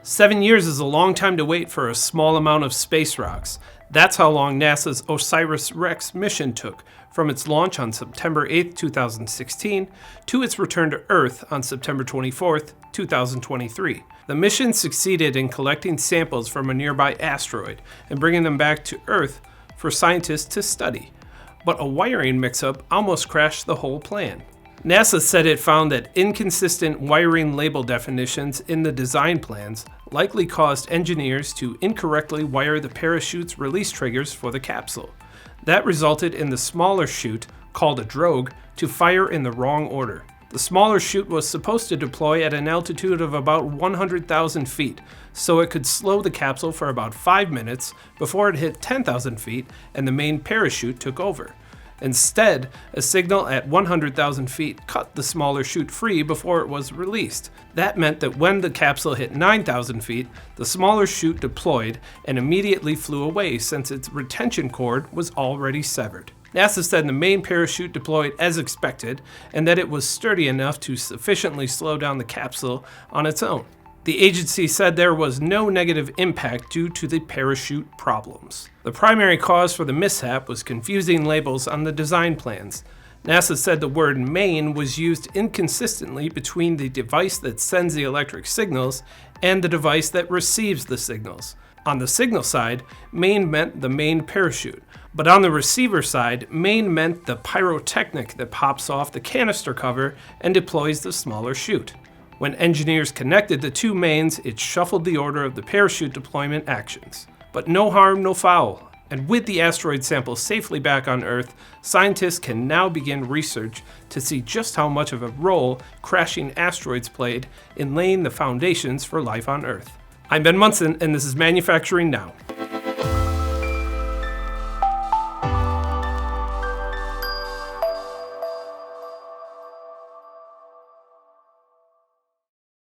7 years is a long time to wait for a small amount of space rocks. That's how long NASA's OSIRIS-REx mission took, from its launch on September 8, 2016, to its return to Earth on September 24, 2023. The mission succeeded in collecting samples from a nearby asteroid and bringing them back to Earth for scientists to study. But a wiring mix-up almost crashed the whole plan. NASA said it found that inconsistent wiring label definitions in the design plans likely caused engineers to incorrectly wire the parachute's release triggers for the capsule. That resulted in the smaller chute, called a drogue, to fire in the wrong order. The smaller chute was supposed to deploy at an altitude of about 100,000 feet, so it could slow the capsule for about 5 minutes before it hit 10,000 feet and the main parachute took over. Instead, a signal at 100,000 feet cut the smaller chute free before it was released. That meant that when the capsule hit 9,000 feet, the smaller chute deployed and immediately flew away since its retention cord was already severed. NASA said the main parachute deployed as expected and that it was sturdy enough to sufficiently slow down the capsule on its own. The agency said there was no negative impact due to the parachute problems. The primary cause for the mishap was confusing labels on the design plans. NASA said the word main was used inconsistently between the device that sends the electric signals and the device that receives the signals. On the signal side, main meant the main parachute, but on the receiver side, main meant the pyrotechnic that pops off the canister cover and deploys the smaller chute. When engineers connected the two mains, it shuffled the order of the parachute deployment actions. But no harm, no foul. And with the asteroid sample safely back on Earth, scientists can now begin research to see just how much of a role crashing asteroids played in laying the foundations for life on Earth. I'm Ben Munson, and this is Manufacturing Now.